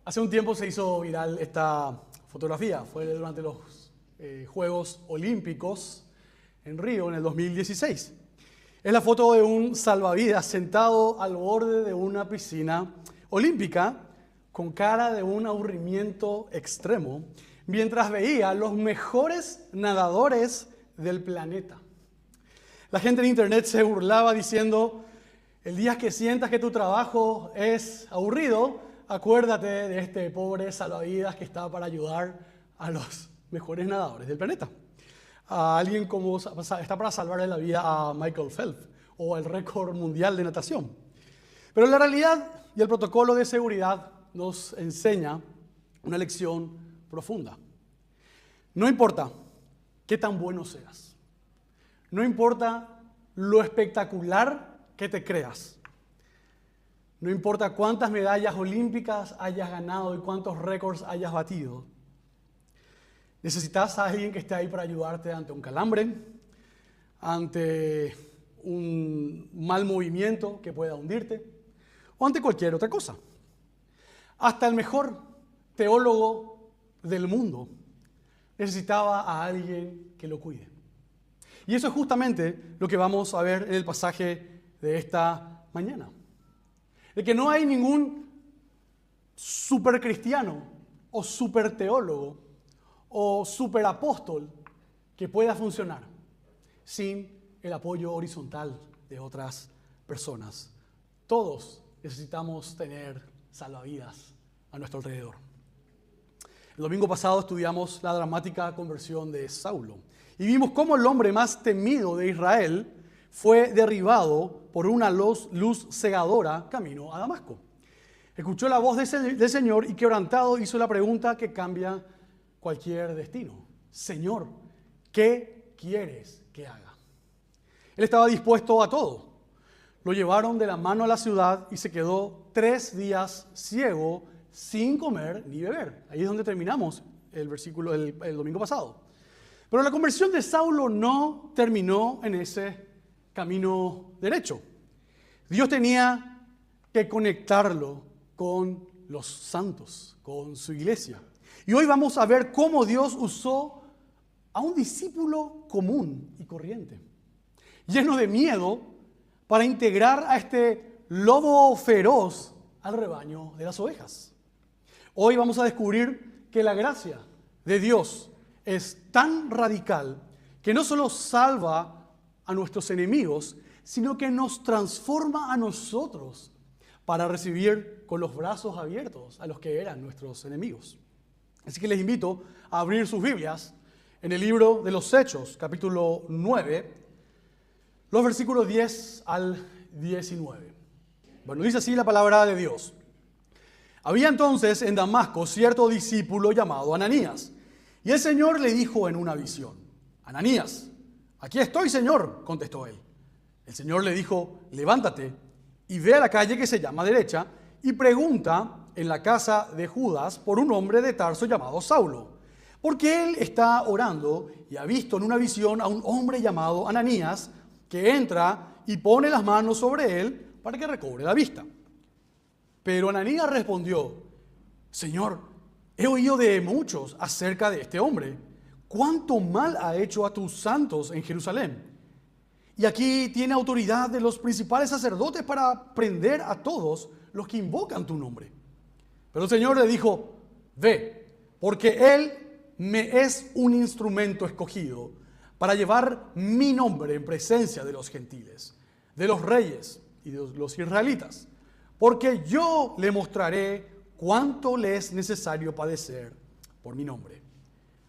Hace un tiempo se hizo viral esta fotografía. Fue durante los Juegos Olímpicos en Río en el 2016. Es la foto de un salvavidas sentado al borde de una piscina olímpica con cara de un aburrimiento extremo mientras veía a los mejores nadadores del planeta. La gente en internet se burlaba diciendo: el día que sientas que tu trabajo es aburrido, acuérdate de este pobre salvavidas que está para ayudar a los mejores nadadores del planeta. A alguien como está para salvarle la vida a Michael Phelps o el récord mundial de natación. Pero la realidad y el protocolo de seguridad nos enseña una lección profunda. No importa qué tan bueno seas. No importa lo espectacular que te creas. No importa cuántas medallas olímpicas hayas ganado y cuántos récords hayas batido. Necesitas a alguien que esté ahí para ayudarte ante un calambre, ante un mal movimiento que pueda hundirte o ante cualquier otra cosa. Hasta el mejor teólogo del mundo necesitaba a alguien que lo cuide. Y eso es justamente lo que vamos a ver en el pasaje de esta mañana. De que no hay ningún supercristiano o superteólogo o superapóstol que pueda funcionar sin el apoyo horizontal de otras personas. Todos necesitamos tener salvavidas a nuestro alrededor. El domingo pasado estudiamos la dramática conversión de Saulo y vimos cómo el hombre más temido de Israel fue derribado por una luz cegadora camino a Damasco. Escuchó la voz del Señor y quebrantado hizo la pregunta que cambia cualquier destino. Señor, ¿qué quieres que haga? Él estaba dispuesto a todo. Lo llevaron de la mano a la ciudad y se quedó 3 días ciego sin comer ni beber. Ahí es donde terminamos el versículo el domingo pasado. Pero la conversión de Saulo no terminó en ese camino derecho. Dios tenía que conectarlo con los santos, con su iglesia. Y hoy vamos a ver cómo Dios usó a un discípulo común y corriente, lleno de miedo, para integrar a este lobo feroz al rebaño de las ovejas. Hoy vamos a descubrir que la gracia de Dios es tan radical que no solo salva a nuestros enemigos, sino que nos transforma a nosotros para recibir con los brazos abiertos a los que eran nuestros enemigos. Así que les invito a abrir sus Biblias en el libro de los Hechos, capítulo 9, los versículos 10 al 19. Bueno, dice así la palabra de Dios. Había entonces en Damasco cierto discípulo llamado Ananías, y el Señor le dijo en una visión: Ananías. Aquí estoy, Señor, contestó él. El Señor le dijo: levántate y ve a la calle que se llama Derecha y pregunta en la casa de Judas por un hombre de Tarso llamado Saulo, porque él está orando y ha visto en una visión a un hombre llamado Ananías que entra y pone las manos sobre él para que recobre la vista. Pero Ananías respondió: Señor, he oído de muchos acerca de este hombre. ¿Cuánto mal ha hecho a tus santos en Jerusalén? Y aquí tiene autoridad de los principales sacerdotes para prender a todos los que invocan tu nombre. Pero el Señor le dijo: ve, porque él me es un instrumento escogido para llevar mi nombre en presencia de los gentiles, de los reyes y de los israelitas, porque yo le mostraré cuánto le es necesario padecer por mi nombre.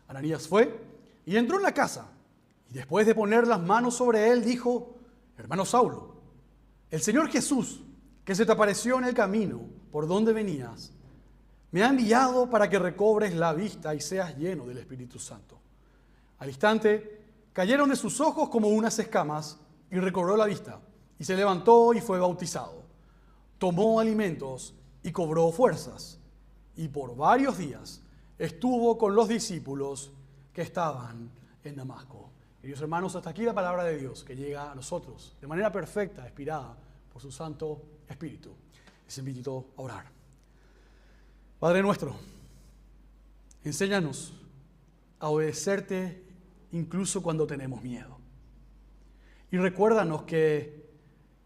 Ananías fue y entró en la casa, y después de poner las manos sobre él, dijo: hermano Saulo, el Señor Jesús, que se te apareció en el camino por donde venías, me ha enviado para que recobres la vista y seas lleno del Espíritu Santo. Al instante cayeron de sus ojos como unas escamas y recobró la vista, y se levantó y fue bautizado. Tomó alimentos y cobró fuerzas, y por varios días estuvo con los discípulos que estaban en Damasco. Queridos hermanos, hasta aquí la palabra de Dios que llega a nosotros de manera perfecta, inspirada por su Santo Espíritu. Les invito a orar. Padre nuestro, enséñanos a obedecerte incluso cuando tenemos miedo. Y recuérdanos que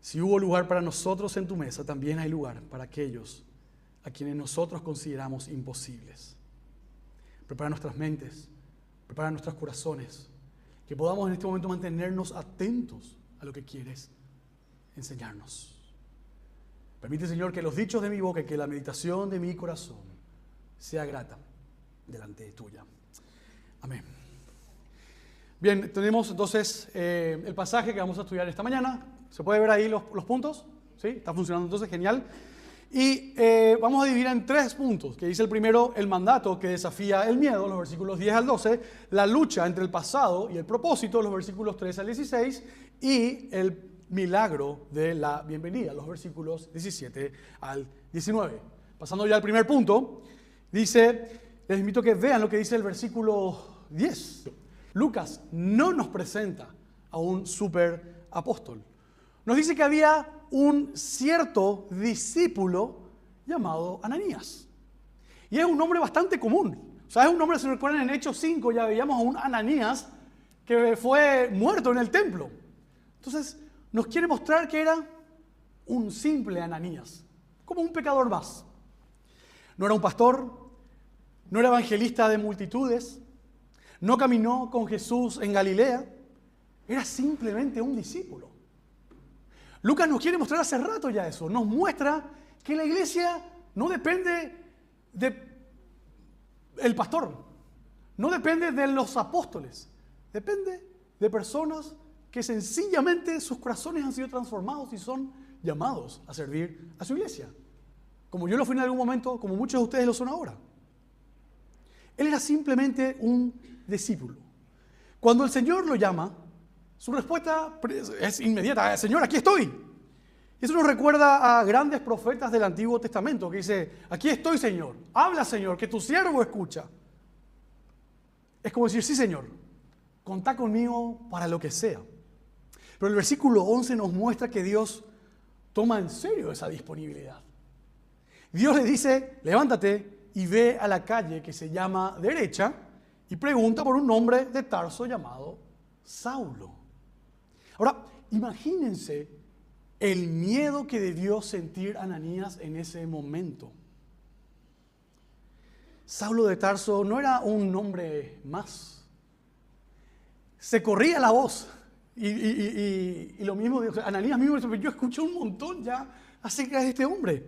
si hubo lugar para nosotros en tu mesa, también hay lugar para aquellos a quienes nosotros consideramos imposibles. Prepara nuestras mentes, prepara nuestros corazones, que podamos en este momento mantenernos atentos a lo que quieres enseñarnos. Permite, Señor, que los dichos de mi boca y que la meditación de mi corazón sea grata delante de tuya. Amén. Bien, tenemos entonces el pasaje que vamos a estudiar esta mañana. ¿Se puede ver ahí los puntos? ¿Sí? Está funcionando entonces, genial. Y vamos a dividir en 3 puntos, que dice el primero, el mandato que desafía el miedo, los versículos 10 al 12, la lucha entre el pasado y el propósito, los versículos 13 al 16, y el milagro de la bienvenida, los versículos 17 al 19. Pasando ya al primer punto, dice, les invito a que vean lo que dice el versículo 10. Lucas no nos presenta a un superapóstol. Nos dice que había un cierto discípulo llamado Ananías. Y es un nombre bastante común. O sea, es un nombre, si recuerdan, en Hechos 5 ya veíamos a un Ananías que fue muerto en el templo. Entonces, nos quiere mostrar que era un simple Ananías, como un pecador más. No era un pastor, no era evangelista de multitudes, no caminó con Jesús en Galilea, era simplemente un discípulo. Lucas nos quiere mostrar hace rato ya eso, nos muestra que la iglesia no depende del pastor, no depende de los apóstoles, depende de personas que sencillamente sus corazones han sido transformados y son llamados a servir a su iglesia. Como yo lo fui en algún momento, como muchos de ustedes lo son ahora. Él era simplemente un discípulo. Cuando el Señor lo llama, su respuesta es inmediata. Señor, aquí estoy. Y eso nos recuerda a grandes profetas del Antiguo Testamento que dice, aquí estoy, Señor. Habla, Señor, que tu siervo escucha. Es como decir, sí, Señor, contá conmigo para lo que sea. Pero el versículo 11 nos muestra que Dios toma en serio esa disponibilidad. Dios le dice, levántate y ve a la calle que se llama derecha y pregunta por un hombre de Tarso llamado Saulo. Ahora, imagínense el miedo que debió sentir Ananías en ese momento. Saulo de Tarso no era un nombre más. Se corría la voz. Y lo mismo, Ananías mismo, yo escuché un montón ya acerca de este hombre.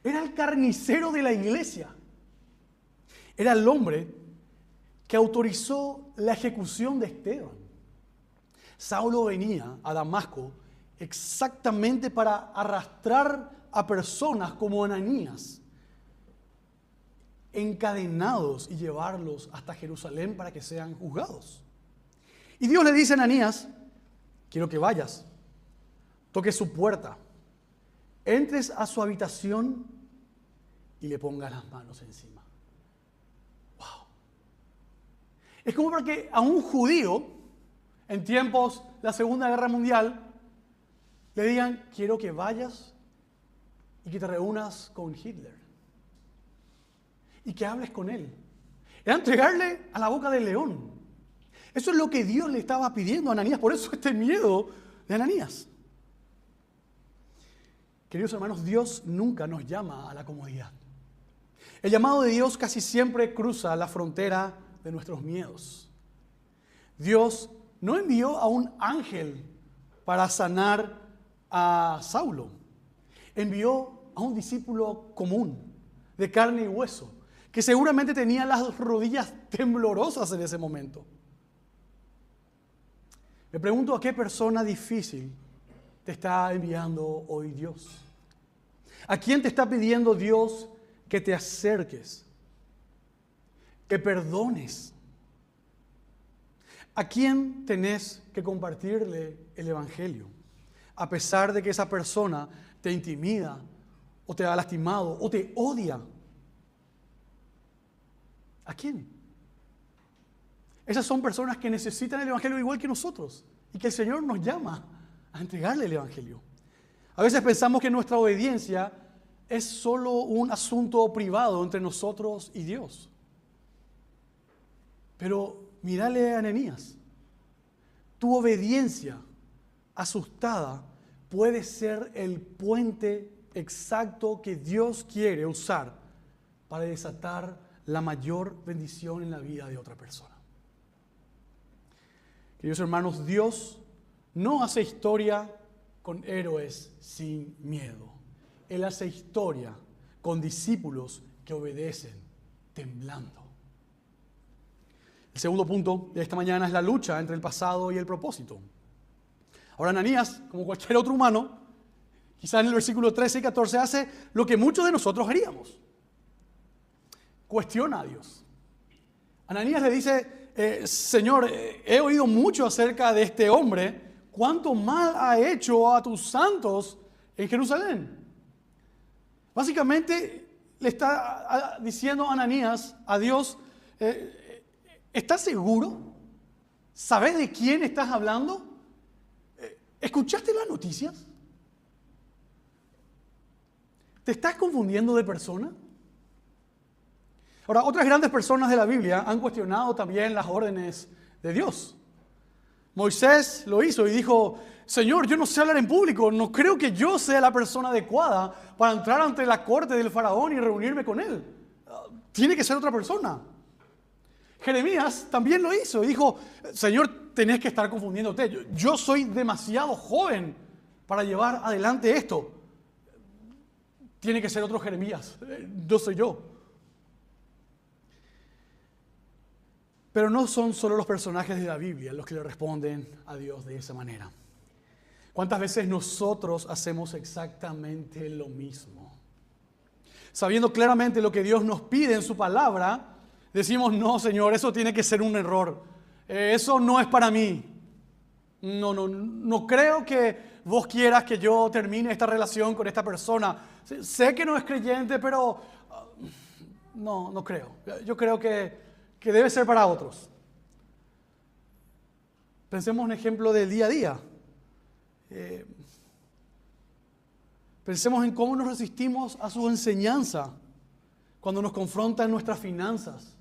Era el carnicero de la iglesia. Era el hombre que autorizó la ejecución de Esteban. Saulo venía a Damasco exactamente para arrastrar a personas como Ananías, encadenados y llevarlos hasta Jerusalén para que sean juzgados. Y Dios le dice a Ananías, quiero que vayas, toques su puerta, entres a su habitación y le pongas las manos encima. ¡Wow! Es como para que a un judío, en tiempos de la Segunda Guerra Mundial, le digan, quiero que vayas y que te reúnas con Hitler. Y que hables con él. Era entregarle a la boca del león. Eso es lo que Dios le estaba pidiendo a Ananías. Por eso este miedo de Ananías. Queridos hermanos, Dios nunca nos llama a la comodidad. El llamado de Dios casi siempre cruza la frontera de nuestros miedos. Dios no envió a un ángel para sanar a Saulo. Envió a un discípulo común, de carne y hueso, que seguramente tenía las rodillas temblorosas en ese momento. Me pregunto a qué persona difícil te está enviando hoy Dios. ¿A quién te está pidiendo Dios que te acerques, que perdones? ¿A quién tenés que compartirle el Evangelio? A pesar de que esa persona te intimida, o te ha lastimado, o te odia. ¿A quién? Esas son personas que necesitan el Evangelio igual que nosotros, y que el Señor nos llama a entregarle el Evangelio. A veces pensamos que nuestra obediencia es solo un asunto privado entre nosotros y Dios. Pero mírale a Ananías. Tu obediencia asustada puede ser el puente exacto que Dios quiere usar para desatar la mayor bendición en la vida de otra persona. Queridos hermanos, Dios no hace historia con héroes sin miedo. Él hace historia con discípulos que obedecen temblando. El segundo punto de esta mañana es la lucha entre el pasado y el propósito. Ahora Ananías, como cualquier otro humano, quizás en el versículo 13 y 14 hace lo que muchos de nosotros haríamos. Cuestiona a Dios. Ananías le dice, Señor, he oído mucho acerca de este hombre. ¿Cuánto mal ha hecho a tus santos en Jerusalén? Básicamente le está diciendo Ananías a Dios, ¿estás seguro? ¿Sabes de quién estás hablando? ¿Escuchaste las noticias? ¿Te estás confundiendo de persona? Ahora, otras grandes personas de la Biblia han cuestionado también las órdenes de Dios. Moisés lo hizo y dijo, Señor, yo no sé hablar en público, no creo que yo sea la persona adecuada para entrar ante la corte del faraón y reunirme con él. Tiene que ser otra persona. Jeremías también lo hizo y dijo, Señor, tenés que estar confundiéndote. Yo soy demasiado joven para llevar adelante esto. Tiene que ser otro Jeremías, no soy yo. Pero no son solo los personajes de la Biblia los que le responden a Dios de esa manera. ¿Cuántas veces nosotros hacemos exactamente lo mismo? Sabiendo claramente lo que Dios nos pide en su palabra, decimos, no, Señor, eso tiene que ser un error. Eso no es para mí. No creo que vos quieras que yo termine esta relación con esta persona. Sé que no es creyente, pero no creo. Yo creo que debe ser para otros. Pensemos en un ejemplo del día a día. Pensemos en cómo nos resistimos a su enseñanza cuando nos confronta en nuestras finanzas.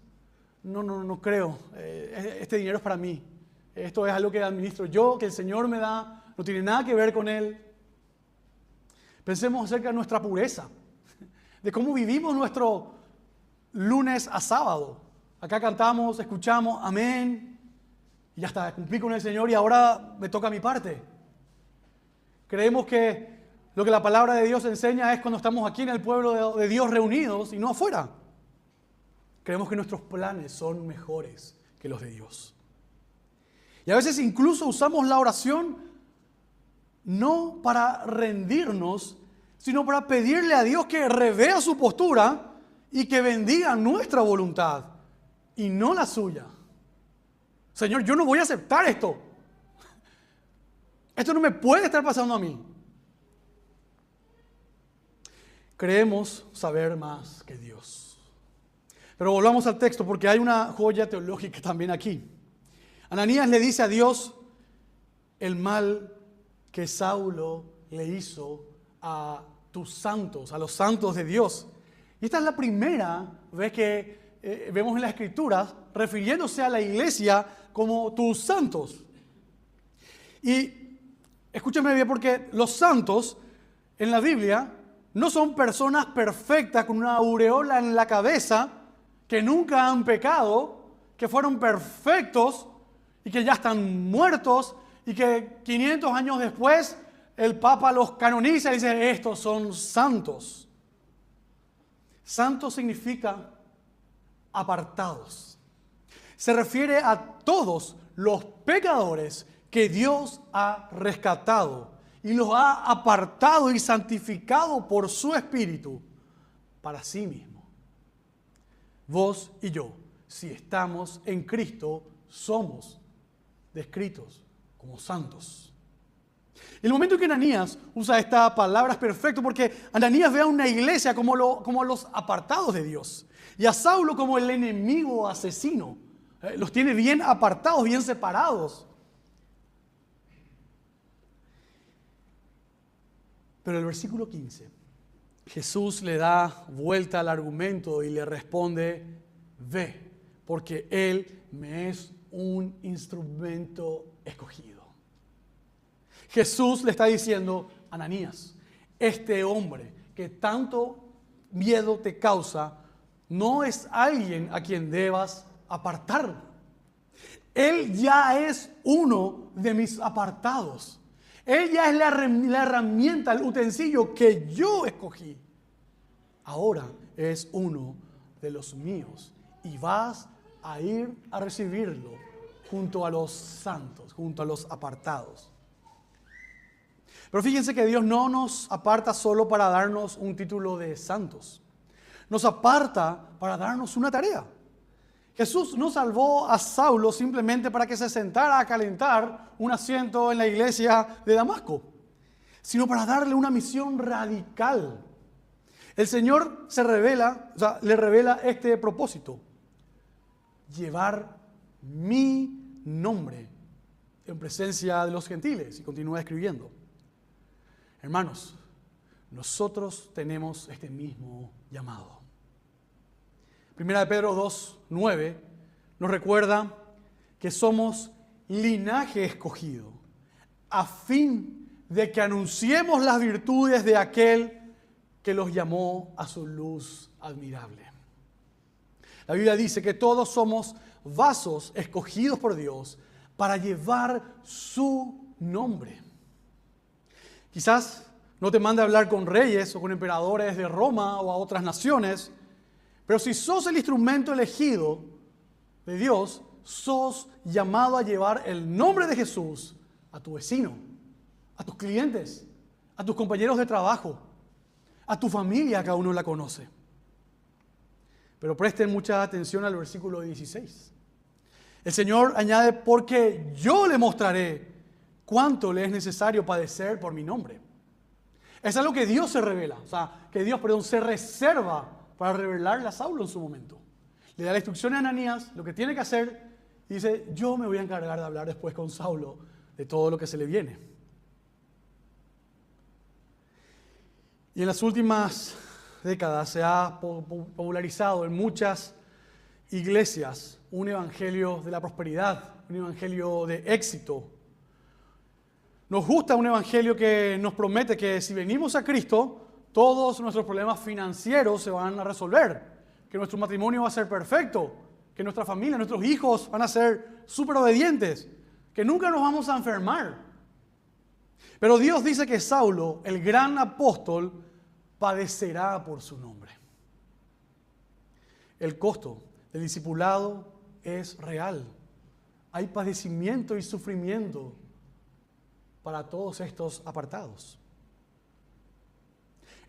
No creo. Este dinero es para mí. Esto es algo que administro yo, que el Señor me da. No tiene nada que ver con Él. Pensemos acerca de nuestra pureza, de cómo vivimos nuestro lunes a sábado. Acá cantamos, escuchamos, amén. Y ya está, cumplí con el Señor y ahora me toca mi parte. Creemos que lo que la palabra de Dios enseña es cuando estamos aquí en el pueblo de Dios reunidos y no afuera. Creemos que nuestros planes son mejores que los de Dios. Y a veces incluso usamos la oración no para rendirnos, sino para pedirle a Dios que revea su postura y que bendiga nuestra voluntad y no la suya. Señor, yo no voy a aceptar esto. Esto no me puede estar pasando a mí. Creemos saber más que Dios. Pero volvamos al texto porque hay una joya teológica también aquí. Ananías le dice a Dios el mal que Saulo le hizo a tus santos, a los santos de Dios. Y esta es la primera vez que vemos en las Escrituras refiriéndose a la iglesia como tus santos. Y escúchame bien porque los santos en la Biblia no son personas perfectas con una aureola en la cabeza que nunca han pecado, que fueron perfectos y que ya están muertos y que 500 años después el Papa los canoniza y dice, estos son santos. Santo significa apartados. Se refiere a todos los pecadores que Dios ha rescatado y los ha apartado y santificado por su Espíritu para sí mismo. Vos y yo, si estamos en Cristo, somos descritos como santos. El momento en que Ananías usa esta palabra es perfecto porque Ananías ve a una iglesia como los apartados de Dios y a Saulo como el enemigo asesino. Los tiene bien apartados, bien separados. Pero el versículo 15 Jesús le da vuelta al argumento y le responde, ve, porque Él me es un instrumento escogido. Jesús le está diciendo, Ananías, este hombre que tanto miedo te causa, no es alguien a quien debas apartar. Él ya es uno de mis apartados. Él ya es la herramienta, el utensilio que yo escogí. Ahora es uno de los míos y vas a ir a recibirlo junto a los santos, junto a los apartados. Pero fíjense que Dios no nos aparta solo para darnos un título de santos. Nos aparta para darnos una tarea. Jesús no salvó a Saulo simplemente para que se sentara a calentar un asiento en la iglesia de Damasco, sino para darle una misión radical. El Señor le revela este propósito: llevar mi nombre en presencia de los gentiles. Y continúa escribiendo. Hermanos, nosotros tenemos este mismo llamado. Primera de Pedro 2:9 nos recuerda que somos linaje escogido, a fin de que anunciemos las virtudes de aquel que los llamó a su luz admirable. La Biblia dice que todos somos vasos escogidos por Dios para llevar su nombre. Quizás no te mande a hablar con reyes o con emperadores de Roma o a otras naciones, pero si sos el instrumento elegido de Dios, sos llamado a llevar el nombre de Jesús a tu vecino, a tus clientes, a tus compañeros de trabajo, a tu familia, cada uno la conoce. Pero presten mucha atención al versículo 16. El Señor añade, porque yo le mostraré cuánto le es necesario padecer por mi nombre. Es algo que Dios se revela, que Dios se reserva para revelarle a Saulo en su momento. Le da la instrucción a Ananías, lo que tiene que hacer, y dice, yo me voy a encargar de hablar después con Saulo de todo lo que se le viene. Y en las últimas décadas se ha popularizado en muchas iglesias un evangelio de la prosperidad, un evangelio de éxito. Nos gusta un evangelio que nos promete que si venimos a Cristo, todos nuestros problemas financieros se van a resolver, que nuestro matrimonio va a ser perfecto, que nuestra familia, nuestros hijos van a ser súper obedientes, que nunca nos vamos a enfermar. Pero Dios dice que Saulo, el gran apóstol, padecerá por su nombre. El costo del discipulado es real. Hay padecimiento y sufrimiento para todos estos apartados.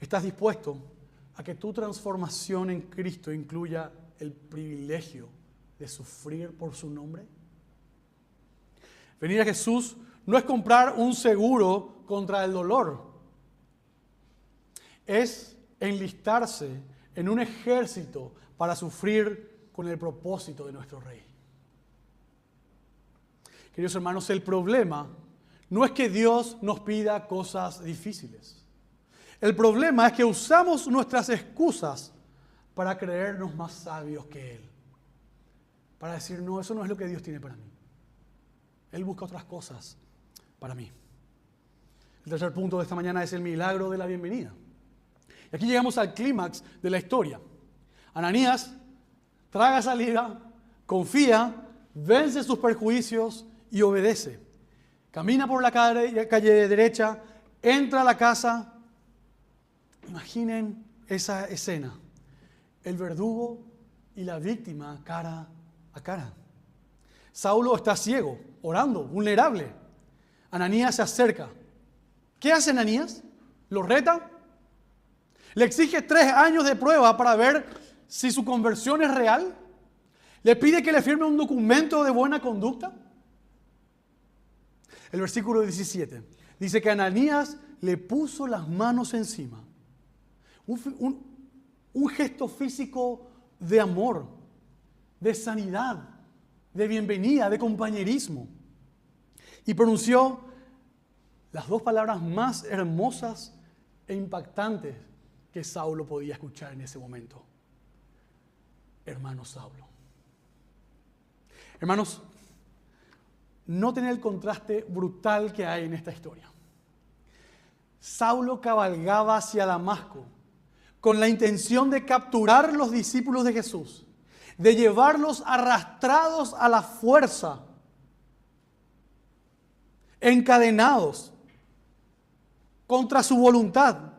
¿Estás dispuesto a que tu transformación en Cristo incluya el privilegio de sufrir por su nombre? Venir a Jesús no es comprar un seguro contra el dolor. Es enlistarse en un ejército para sufrir con el propósito de nuestro Rey. Queridos hermanos, el problema no es que Dios nos pida cosas difíciles. El problema es que usamos nuestras excusas para creernos más sabios que Él. Para decir, no, eso no es lo que Dios tiene para mí. Él busca otras cosas para mí. El tercer punto de esta mañana es el milagro de la bienvenida. Y aquí llegamos al clímax de la historia. Ananías traga saliva, confía, vence sus perjuicios y obedece. Camina por la calle derecha, entra a la casa. Imaginen esa escena. El verdugo y la víctima cara a cara. Saulo está ciego, orando, vulnerable. Ananías se acerca. ¿Qué hace Ananías? ¿Lo reta? ¿Le exige 3 años de prueba para ver si su conversión es real? ¿Le pide que le firme un documento de buena conducta? El versículo 17 dice que Ananías le puso las manos encima. Un gesto físico de amor, de sanidad, de bienvenida, de compañerismo. Y pronunció las 2 palabras más hermosas e impactantes que Saulo podía escuchar en ese momento. Hermano Saulo. Hermanos, noten el contraste brutal que hay en esta historia. Saulo cabalgaba hacia Damasco con la intención de capturar los discípulos de Jesús, de llevarlos arrastrados a la fuerza, encadenados contra su voluntad.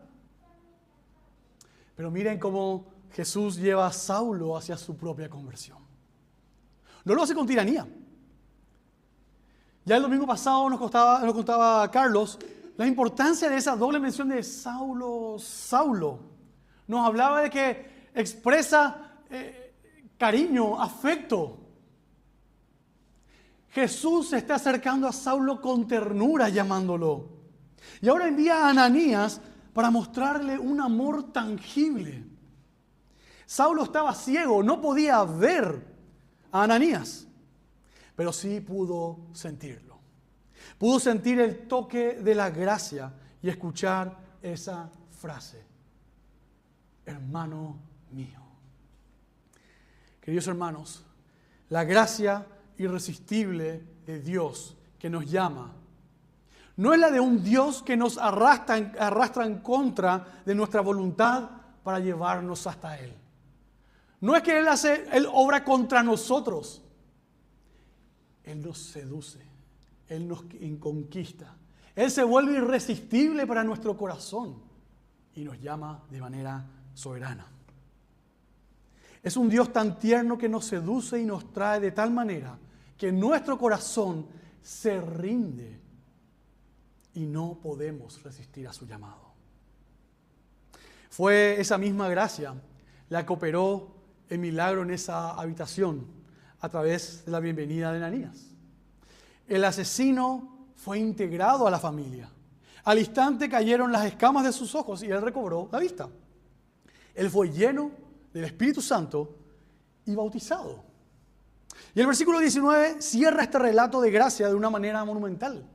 Pero miren cómo Jesús lleva a Saulo hacia su propia conversión. No lo hace con tiranía. Ya el domingo pasado nos contaba Carlos la importancia de esa doble mención de Saulo, Saulo. Nos hablaba de que expresa cariño, afecto. Jesús se está acercando a Saulo con ternura, llamándolo. Y ahora envía a Ananías para mostrarle un amor tangible. Saulo estaba ciego, no podía ver a Ananías, pero sí pudo sentirlo. Pudo sentir el toque de la gracia y escuchar esa frase: hermano mío. Queridos hermanos, la gracia irresistible de Dios que nos llama no es la de un Dios que nos arrastra en contra de nuestra voluntad para llevarnos hasta Él. No es que Él obra contra nosotros. Él nos seduce, Él nos conquista. Él se vuelve irresistible para nuestro corazón y nos llama de manera soberana. Es un Dios tan tierno que nos seduce y nos trae de tal manera que nuestro corazón se rinde y no podemos resistir a su llamado. Fue esa misma gracia la que operó el milagro en esa habitación a través de la bienvenida de Ananías. El asesino fue integrado a la familia. Al instante cayeron las escamas de sus ojos y él recobró la vista. Él fue lleno del Espíritu Santo y bautizado. Y el versículo 19 cierra este relato de gracia de una manera monumental.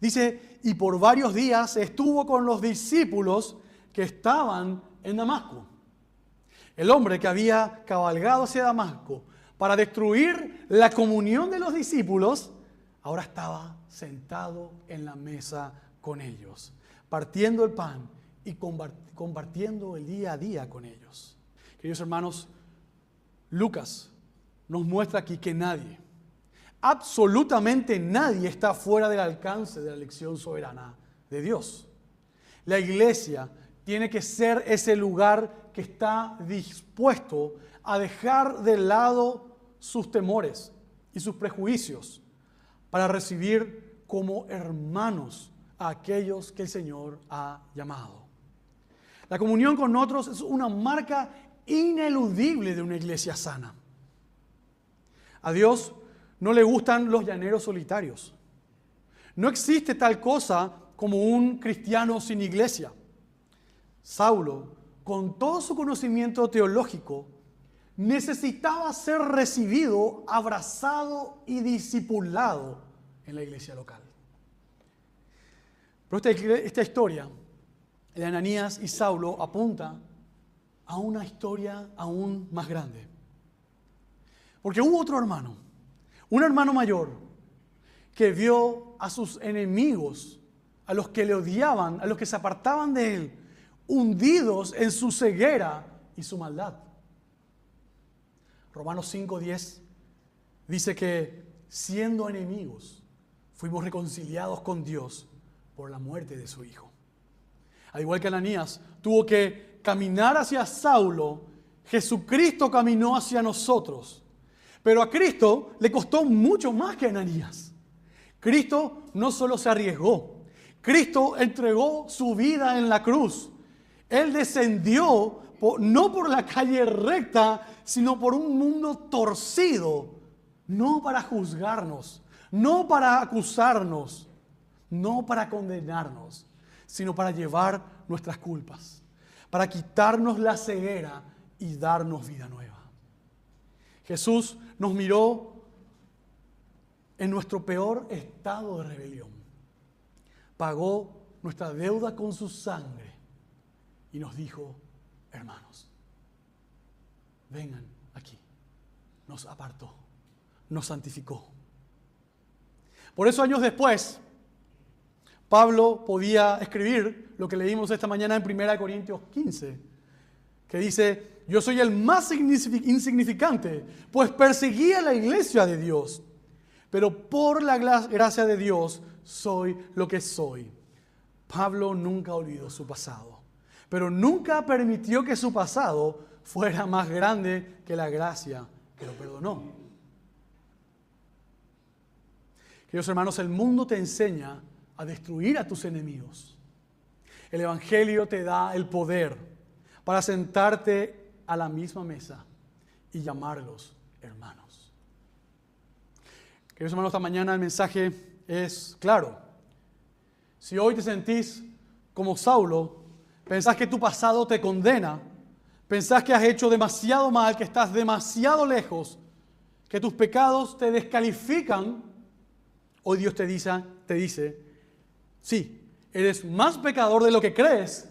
Dice, y por varios días estuvo con los discípulos que estaban en Damasco. El hombre que había cabalgado hacia Damasco para destruir la comunión de los discípulos, ahora estaba sentado en la mesa con ellos, partiendo el pan y compartiendo el día a día con ellos. Queridos hermanos, Lucas nos muestra aquí que nadie, absolutamente nadie está fuera del alcance de la elección soberana de Dios. La iglesia tiene que ser ese lugar que está dispuesto a dejar de lado sus temores y sus prejuicios para recibir como hermanos a aquellos que el Señor ha llamado. La comunión con otros es una marca ineludible de una iglesia sana. A Dios no le gustan los llaneros solitarios. No existe tal cosa como un cristiano sin iglesia. Saulo, con todo su conocimiento teológico, necesitaba ser recibido, abrazado y discipulado en la iglesia local. Pero esta historia de Ananías y Saulo apunta a una historia aún más grande. Porque hubo otro hermano, un hermano mayor, que vio a sus enemigos, a los que le odiaban, a los que se apartaban de él, hundidos en su ceguera y su maldad. Romanos 5:10 dice que siendo enemigos fuimos reconciliados con Dios por la muerte de su Hijo. Al igual que Ananías tuvo que caminar hacia Saulo, Jesucristo caminó hacia nosotros. Pero a Cristo le costó mucho más que a Ananías. Cristo no solo se arriesgó, Cristo entregó su vida en la cruz. Él descendió no por la calle recta, sino por un mundo torcido, no para juzgarnos, no para acusarnos, no para condenarnos, sino para llevar nuestras culpas, para quitarnos la ceguera y darnos vida nueva. Jesús nos miró en nuestro peor estado de rebelión, pagó nuestra deuda con su sangre y nos dijo: hermanos, vengan aquí. Nos apartó, nos santificó. Por eso, años después, Pablo podía escribir lo que leímos esta mañana en 1 Corintios 15, que dice: yo soy el más insignificante, pues perseguí a la iglesia de Dios, pero por la gracia de Dios soy lo que soy. Pablo nunca olvidó su pasado, pero nunca permitió que su pasado fuera más grande que la gracia que lo perdonó. Queridos hermanos, el mundo te enseña a destruir a tus enemigos. El Evangelio te da el poder para sentarte a la misma mesa y llamarlos hermanos. Queridos hermanos, esta mañana el mensaje es claro. Si hoy te sentís como Saulo, pensás que tu pasado te condena, pensás que has hecho demasiado mal, que estás demasiado lejos, que tus pecados te descalifican, hoy Dios te dice, sí, eres más pecador de lo que crees,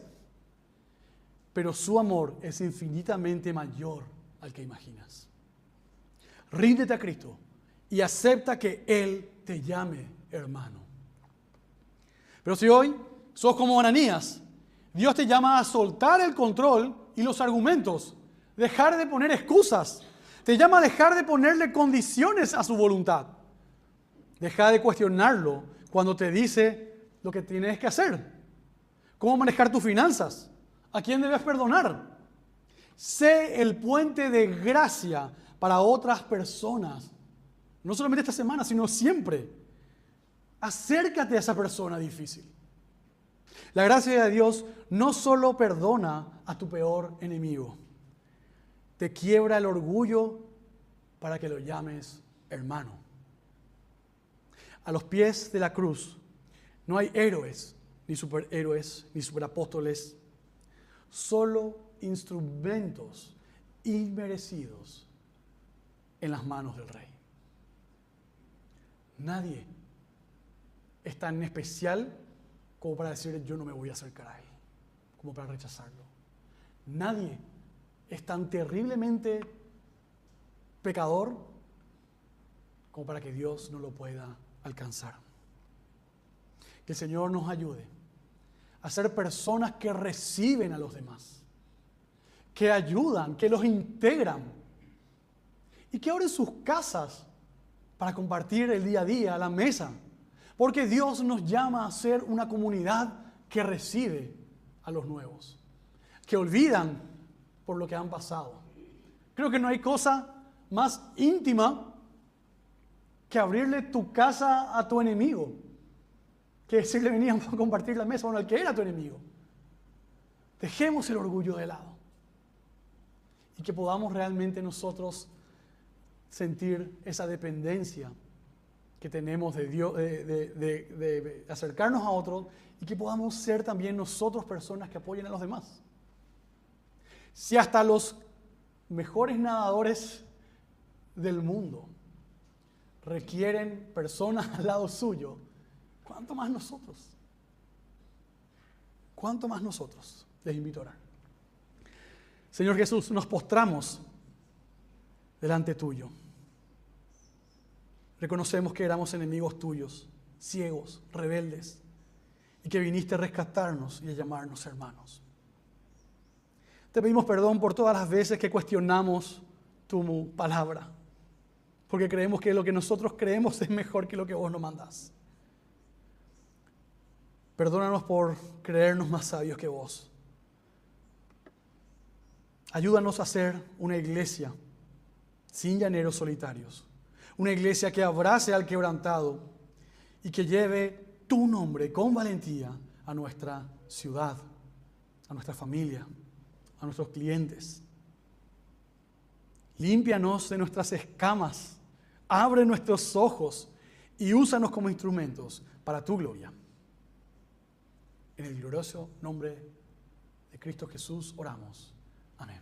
pero su amor es infinitamente mayor al que imaginas. Ríndete a Cristo y acepta que Él te llame hermano. Pero si hoy sos como Ananías, Dios te llama a soltar el control y los argumentos, dejar de poner excusas, te llama a dejar de ponerle condiciones a su voluntad. Deja de cuestionarlo cuando te dice lo que tienes que hacer, cómo manejar tus finanzas, a quién debes perdonar. Sé el puente de gracia para otras personas, no solamente esta semana, sino siempre. Acércate a esa persona difícil. La gracia de Dios no solo perdona a tu peor enemigo, te quiebra el orgullo para que lo llames hermano. A los pies de la cruz no hay héroes, ni superhéroes, ni superapóstoles, solo instrumentos inmerecidos en las manos del Rey. Nadie es tan especial como para decir yo no me voy a acercar a Él, como para rechazarlo. Nadie es tan terriblemente pecador como para que Dios no lo pueda alcanzar. Que el Señor nos ayude a ser personas que reciben a los demás, que ayudan, que los integran y que abren sus casas para compartir el día a día, la mesa. Porque Dios nos llama a ser una comunidad que recibe a los nuevos, que olvidan por lo que han pasado. Creo que no hay cosa más íntima que abrirle tu casa a tu enemigo, que decirle veníamos a compartir la mesa, bueno, al que era tu enemigo. Dejemos el orgullo de lado y que podamos realmente nosotros sentir esa dependencia que tenemos de Dios, de acercarnos a otros, y que podamos ser también nosotros personas que apoyen a los demás. Si hasta los mejores nadadores del mundo requieren personas al lado suyo, ¿cuánto más nosotros? ¿Cuánto más nosotros? Les invito a orar. Señor Jesús, nos postramos delante tuyo. Reconocemos que éramos enemigos tuyos, ciegos, rebeldes, y que viniste a rescatarnos y a llamarnos hermanos. Te pedimos perdón por todas las veces que cuestionamos tu palabra, porque creemos que lo que nosotros creemos es mejor que lo que vos nos mandás. Perdónanos por creernos más sabios que vos. Ayúdanos a ser una iglesia sin llaneros solitarios. Una iglesia que abrace al quebrantado y que lleve tu nombre con valentía a nuestra ciudad, a nuestra familia, a nuestros clientes. Límpianos de nuestras escamas, abre nuestros ojos y úsanos como instrumentos para tu gloria. En el glorioso nombre de Cristo Jesús oramos. Amén.